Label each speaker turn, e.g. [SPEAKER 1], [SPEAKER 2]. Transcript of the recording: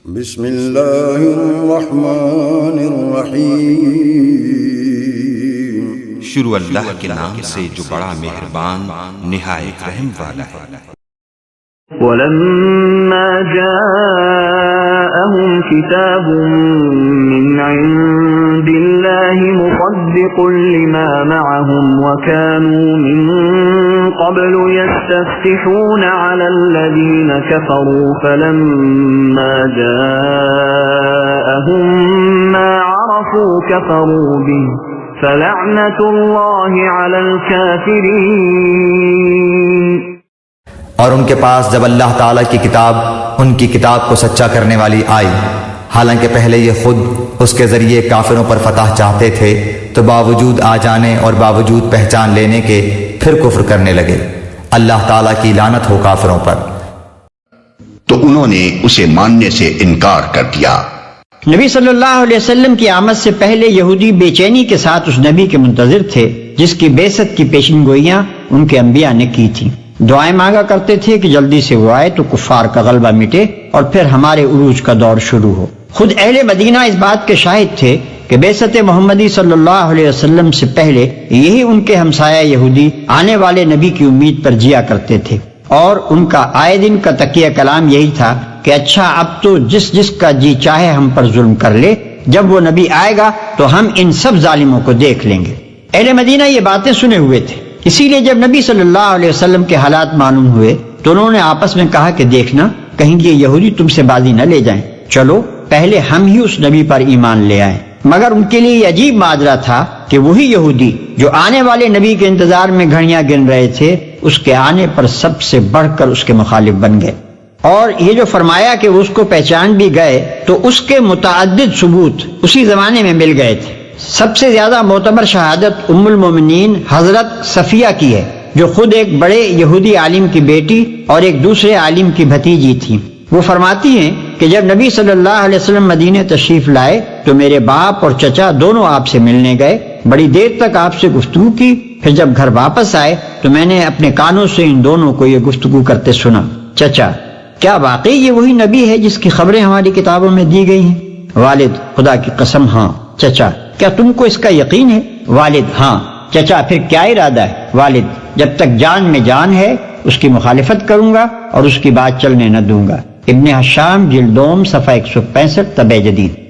[SPEAKER 1] بسم اللہ الرحمن الرحیم،
[SPEAKER 2] شروع اللہ کے نام سے جو بڑا مہربان نہایت رحم والا ہے۔
[SPEAKER 3] وَلَمَّا جَاءَهُمْ كِتَابٌ مِّنْ عِندِ اللَّهِ مُصَدِّقٌ لِّمَا مَعَهُمْ وَكَانُوا مِن قَبْلُ يَسْتَفْتِحُونَ عَلَى الَّذِينَ كَفَرُوا فَلَمَّا جَاءَهُم مَّا عَرَفُوا كَفَرُوا بِهِ فَلَعْنَةُ اللَّهِ عَلَى الْكَافِرِينَ۔
[SPEAKER 4] اور ان کے پاس جب اللہ تعالیٰ کی کتاب ان کی کتاب کو سچا کرنے والی آئی، حالانکہ پہلے یہ خود اس کے ذریعے کافروں پر فتح چاہتے تھے، تو باوجود آ جانے اور باوجود پہچان لینے کے پھر کفر کرنے لگے۔ اللہ تعالیٰ کی لعنت ہو کافروں پر۔
[SPEAKER 5] تو انہوں نے اسے ماننے سے انکار کر دیا۔
[SPEAKER 6] نبی صلی اللہ علیہ وسلم کی آمد سے پہلے یہودی بے چینی کے ساتھ اس نبی کے منتظر تھے جس کی بعثت کی پیشن گوئیاں ان کے انبیاء نے کی تھیں۔ دعائیں مانگا کرتے تھے کہ جلدی سے وہ آئے تو کفار کا غلبہ مٹے اور پھر ہمارے عروج کا دور شروع ہو۔ خود اہل مدینہ اس بات کے شاہد تھے کہ بعثت محمدی صلی اللہ علیہ وسلم سے پہلے یہی ان کے ہمسایہ یہودی آنے والے نبی کی امید پر جیا کرتے تھے، اور ان کا آئے دن کا تکیہ کلام یہی تھا کہ اچھا اب تو جس کا جی چاہے ہم پر ظلم کر لے، جب وہ نبی آئے گا تو ہم ان سب ظالموں کو دیکھ لیں گے۔ اہل مدینہ یہ باتیں سنے ہوئے تھے، اسی لیے جب نبی صلی اللہ علیہ وسلم کے حالات معلوم ہوئے تو انہوں نے آپس میں کہا کہ دیکھنا کہیں یہ یہودی تم سے بازی نہ لے جائیں، چلو پہلے ہم ہی اس نبی پر ایمان لے آئیں۔ مگر ان کے لیے یہ عجیب ماجرا تھا کہ وہی یہودی جو آنے والے نبی کے انتظار میں گھڑیاں گن رہے تھے، اس کے آنے پر سب سے بڑھ کر اس کے مخالف بن گئے۔ اور یہ جو فرمایا کہ وہ اس کو پہچان بھی گئے تو اس کے متعدد ثبوت اسی زمانے میں مل گئے تھے۔ سب سے زیادہ معتبر شہادت ام المومنین حضرت صفیہ کی ہے، جو خود ایک بڑے یہودی عالم کی بیٹی اور ایک دوسرے عالم کی بھتیجی تھی۔ وہ فرماتی ہیں کہ جب نبی صلی اللہ علیہ وسلم مدینے تشریف لائے تو میرے باپ اور چچا دونوں آپ سے ملنے گئے، بڑی دیر تک آپ سے گفتگو کی، پھر جب گھر واپس آئے تو میں نے اپنے کانوں سے ان دونوں کو یہ گفتگو کرتے سنا۔ چچا: کیا واقعی یہ وہی نبی ہے جس کی خبریں ہماری کتابوں میں دی گئی ہیں؟ والد: خدا کی قسم ہاں۔ چچا: کیا تم کو اس کا یقین ہے؟ والد: ہاں۔ چچا: پھر کیا ارادہ ہے؟ والد: جب تک جان میں جان ہے اس کی مخالفت کروں گا اور اس کی بات چلنے نہ دوں گا۔ ابن حشام جلد دوم صفحہ 165 طبع جدید۔